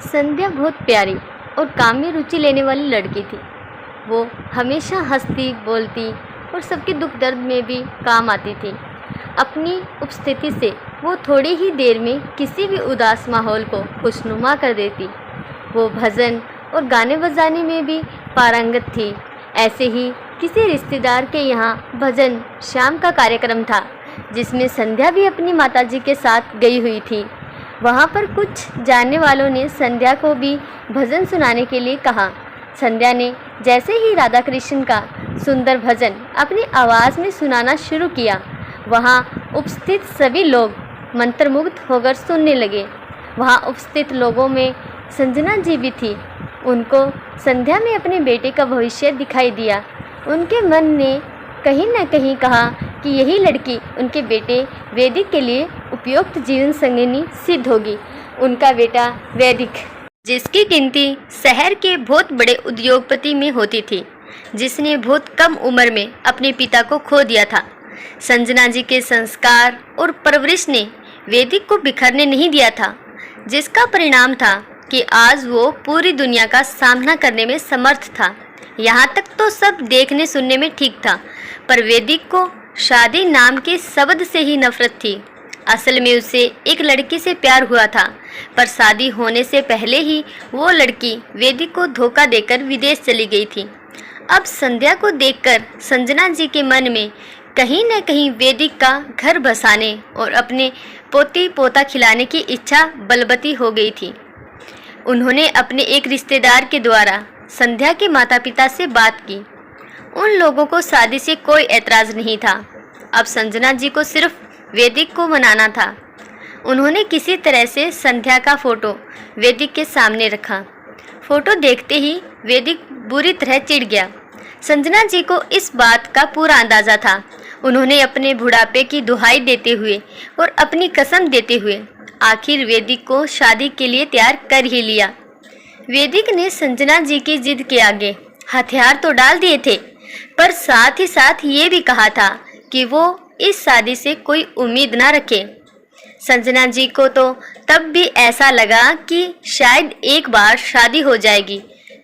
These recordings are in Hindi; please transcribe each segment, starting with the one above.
संध्या बहुत प्यारी और काम में रुचि लेने वाली लड़की थी। वो हमेशा हंसती बोलती और सबके दुख दर्द में भी काम आती थी। अपनी उपस्थिति से वो थोड़ी ही देर में किसी भी उदास माहौल को खुशनुमा कर देती। वो भजन और गाने बजाने में भी पारंगत थी। ऐसे ही किसी रिश्तेदार के यहाँ भजन शाम का कार्यक्रम था, जिसमें संध्या भी अपनी माताजी के साथ गई हुई थी। वहाँ पर कुछ जानने वालों ने संध्या को भी भजन सुनाने के लिए कहा। संध्या ने जैसे ही राधा कृष्ण का सुंदर भजन अपनी आवाज़ में सुनाना शुरू किया, वहाँ उपस्थित सभी लोग मंत्रमुग्ध होकर सुनने लगे। वहाँ उपस्थित लोगों में संजना जी भी थी। उनको संध्या में अपने बेटे का भविष्य दिखाई दिया। उनके मन ने कहीं न कहीं कहा कि यही लड़की उनके बेटे वैदिक के लिए उपयुक्त जीवन संगिनी सिद्ध होगी। उनका बेटा वैदिक, जिसकी गिनती शहर के बहुत बड़े उद्योगपति में होती थी, जिसने बहुत कम उम्र में अपने पिता को खो दिया था। संजना जी के संस्कार और परवरिश ने वैदिक को बिखरने नहीं दिया था, जिसका परिणाम था कि आज वो पूरी दुनिया का सामना करने में समर्थ था। यहाँ तक तो सब देखने सुनने में ठीक था, पर वैदिक को शादी नाम के शब्द से ही नफरत थी। असल में उसे एक लड़की से प्यार हुआ था, पर शादी होने से पहले ही वो लड़की वैदिक को धोखा देकर विदेश चली गई थी। अब संध्या को देखकर संजना जी के मन में कहीं न कहीं वैदिक का घर बसाने और अपने पोती पोता खिलाने की इच्छा बलवती हो गई थी। उन्होंने अपने एक रिश्तेदार के द्वारा संध्या के माता पिता से बात की। उन लोगों को शादी से कोई ऐतराज़ नहीं था। अब संजना जी को सिर्फ वैदिक को मनाना था। उन्होंने किसी तरह से संध्या का फ़ोटो वैदिक के सामने रखा। फ़ोटो देखते ही वैदिक बुरी तरह चिढ़ गया। संजना जी को इस बात का पूरा अंदाज़ा था। उन्होंने अपने बुढ़ापे की दुहाई देते हुए और अपनी कसम देते हुए आखिर वैदिक को शादी के लिए तैयार कर ही लिया। वैदिक ने संजना जी की जिद के आगे हथियार तो डाल दिए थे, पर साथ ही साथ ये भी कहा था कि वो इस शादी से कोई उम्मीद ना रखे। संजना जी को तो तब भी ऐसा लगा कि शायद एक बार शादी हो जाएगी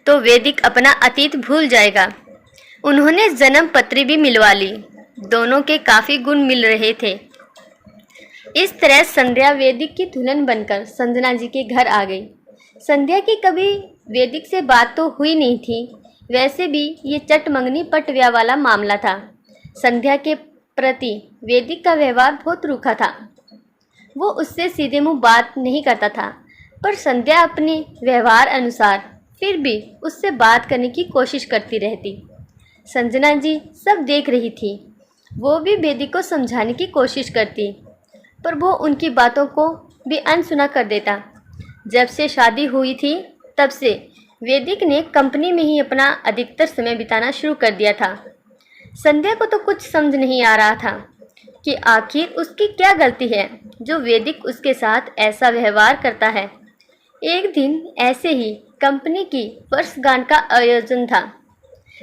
तो वैदिक अपना अतीत भूल जाएगा। उन्होंने जन्म पत्री भी मिलवा ली। दोनों के काफ़ी गुण मिल रहे थे। इस तरह संध्या वैदिक की दुल्हन बनकर संजना जी के घर आ गई। संध्या की कभी वैदिक से बात तो हुई नहीं थी। वैसे भी ये चटमंगनी पटव्या वाला मामला था। संध्या के प्रति वैदिक का व्यवहार बहुत रूखा था। वो उससे सीधे मुंह बात नहीं करता था, पर संध्या अपने व्यवहार अनुसार फिर भी उससे बात करने की कोशिश करती रहती। संजना जी सब देख रही थी। वो भी वैदिक को समझाने की कोशिश करती, पर वो उनकी बातों को भी अनसुना कर देता। जब से शादी हुई थी तब से वैदिक ने कंपनी में ही अपना अधिकतर समय बिताना शुरू कर दिया था। संध्या को तो कुछ समझ नहीं आ रहा था कि आखिर उसकी क्या गलती है जो वैदिक उसके साथ ऐसा व्यवहार करता है। एक दिन ऐसे ही कंपनी की वर्षगांठ का आयोजन था।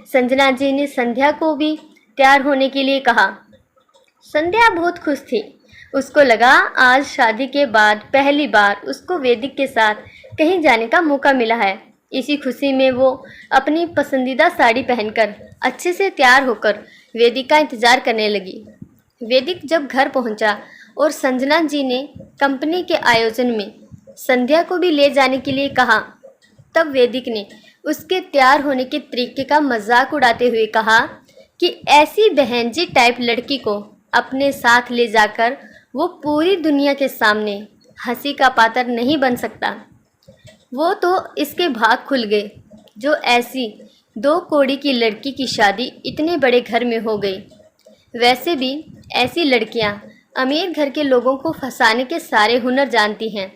संजना जी ने संध्या को भी तैयार होने के लिए कहा। संध्या बहुत खुश थी। उसको लगा आज शादी के बाद पहली बार उसको वैदिक के साथ कहीं जाने का मौका मिला है। इसी खुशी में वो अपनी पसंदीदा साड़ी पहनकर अच्छे से तैयार होकर वैदिक का इंतज़ार करने लगी। वैदिक जब घर पहुंचा और संजना जी ने कंपनी के आयोजन में संध्या को भी ले जाने के लिए कहा, तब वैदिक ने उसके तैयार होने के तरीके का मजाक उड़ाते हुए कहा कि ऐसी बहनजी टाइप लड़की को अपने साथ ले जाकर वो पूरी दुनिया के सामने हंसी का पात्र नहीं बन सकता। वो तो इसके भाग खुल गए जो ऐसी दो कौड़ी की लड़की की शादी इतने बड़े घर में हो गई। वैसे भी ऐसी लड़कियां अमीर घर के लोगों को फंसाने के सारे हुनर जानती हैं।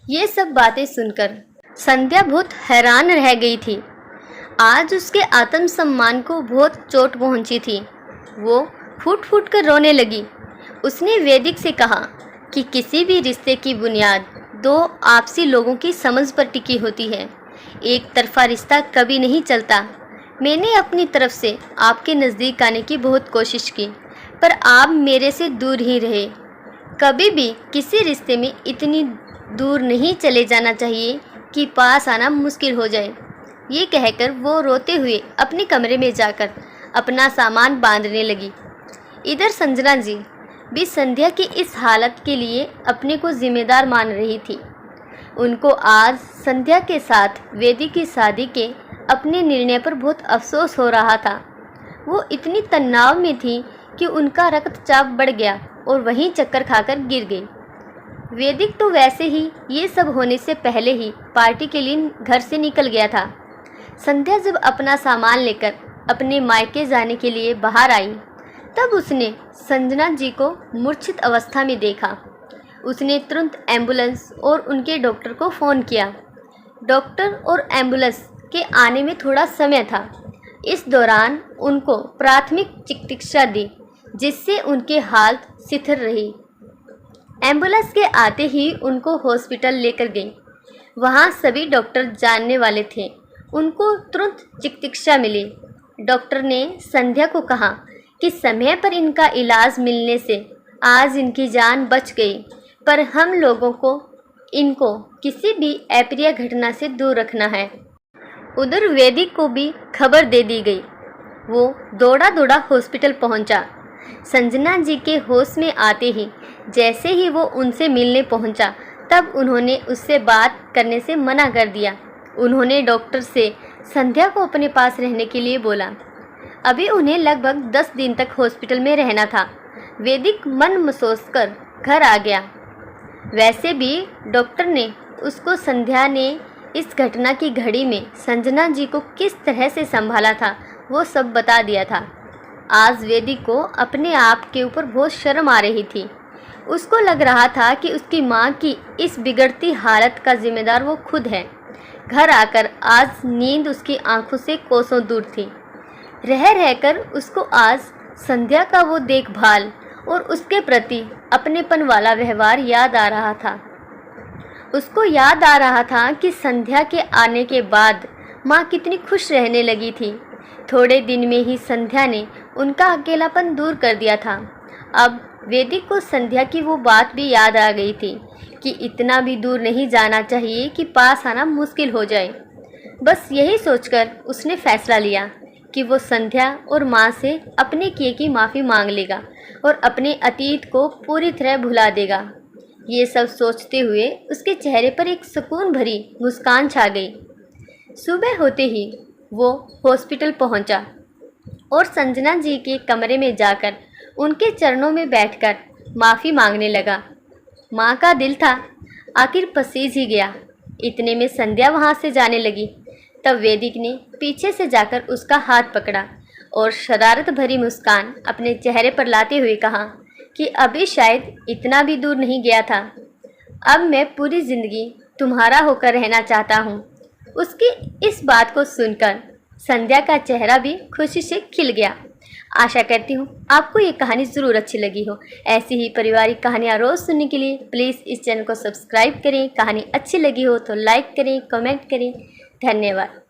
ये सब बातें सुनकर संध्या बहुत हैरान रह गई थी। आज उसके आत्मसम्मान को बहुत चोट पहुंची थी। वो फूट फूट कर रोने लगी। उसने वैदिक से कहा कि किसी भी रिश्ते की बुनियाद दो आपसी लोगों की समझ पर टिकी होती है। एक तरफा रिश्ता कभी नहीं चलता। मैंने अपनी तरफ से आपके नज़दीक आने की बहुत कोशिश की, पर आप मेरे से दूर ही रहे। कभी भी किसी रिश्ते में इतनी दूर नहीं चले जाना चाहिए कि पास आना मुश्किल हो जाए। ये कहकर वो रोते हुए अपने कमरे में जाकर अपना सामान बांधने लगी। इधर संजना जी भी संध्या की इस हालत के लिए अपने को जिम्मेदार मान रही थी। उनको आज संध्या के साथ वेदी की शादी के अपने निर्णय पर बहुत अफसोस हो रहा था। वो इतनी तनाव में थी कि उनका रक्तचाप बढ़ गया और वहीं चक्कर खाकर गिर गई। वैदिक तो वैसे ही ये सब होने से पहले ही पार्टी के लिए घर से निकल गया था। संध्या जब अपना सामान लेकर अपने मायके जाने के लिए बाहर आई तब उसने संजना जी को मूर्छित अवस्था में देखा। उसने तुरंत एम्बुलेंस और उनके डॉक्टर को फ़ोन किया। डॉक्टर और एम्बुलेंस के आने में थोड़ा समय था। इस दौरान उनको प्राथमिक चिकित्सा दी जिससे उनकी हालत स्थिर रही। एम्बुलेंस के आते ही उनको हॉस्पिटल लेकर गई। वहाँ सभी डॉक्टर जानने वाले थे। उनको तुरंत चिकित्सा मिली। डॉक्टर ने संध्या को कहा कि समय पर इनका इलाज मिलने से आज इनकी जान बच गई, पर हम लोगों को इनको किसी भी अप्रिय घटना से दूर रखना है। उधर वैदिक को भी खबर दे दी गई। वो दौड़ा दौड़ा हॉस्पिटल पहुंचा। संजना जी के होश में आते ही जैसे ही वो उनसे मिलने पहुंचा तब उन्होंने उससे बात करने से मना कर दिया। उन्होंने डॉक्टर से संध्या को अपने पास रहने के लिए बोला। अभी उन्हें लगभग 10 दिन तक हॉस्पिटल में रहना था। वैदिक मन महसूस कर घर आ गया। वैसे भी डॉक्टर ने उसको संध्या ने इस घटना की घड़ी में संजना जी को किस तरह से संभाला था वो सब बता दिया था। आज वैदिक को अपने आप के ऊपर बहुत शर्म आ रही थी। उसको लग रहा था कि उसकी माँ की इस बिगड़ती हालत का जिम्मेदार वो खुद है। घर आकर आज नींद उसकी आंखों से कोसों दूर थी। रह रहकर उसको आज संध्या का वो देखभाल और उसके प्रति अपनेपन वाला व्यवहार याद आ रहा था। उसको याद आ रहा था कि संध्या के आने के बाद माँ कितनी खुश रहने लगी थी। थोड़े दिन में ही संध्या ने उनका अकेलापन दूर कर दिया था। अब वैदिक को संध्या की वो बात भी याद आ गई थी कि इतना भी दूर नहीं जाना चाहिए कि पास आना मुश्किल हो जाए। बस यही सोचकर उसने फैसला लिया कि वो संध्या और माँ से अपने किए की माफ़ी मांग लेगा और अपने अतीत को पूरी तरह भुला देगा। ये सब सोचते हुए उसके चेहरे पर एक सुकून भरी मुस्कान छा गई। सुबह होते ही वो हॉस्पिटल पहुंचा और संजना जी के कमरे में जाकर उनके चरणों में बैठकर माफ़ी मांगने लगा। माँ का दिल था आखिर पसीज ही गया। इतने में संध्या वहाँ से जाने लगी। तब वैदिक ने पीछे से जाकर उसका हाथ पकड़ा और शरारत भरी मुस्कान अपने चेहरे पर लाते हुए कहा कि अभी शायद इतना भी दूर नहीं गया था। अब मैं पूरी ज़िंदगी तुम्हारा होकर रहना चाहता हूँ। उसकी इस बात को सुनकर संध्या का चेहरा भी खुशी से खिल गया। आशा करती हूँ आपको ये कहानी ज़रूर अच्छी लगी हो। ऐसी ही पारिवारिक कहानियाँ रोज़ सुनने के लिए प्लीज़ इस चैनल को सब्सक्राइब करें। कहानी अच्छी लगी हो तो लाइक करें, कमेंट करें। धन्यवाद।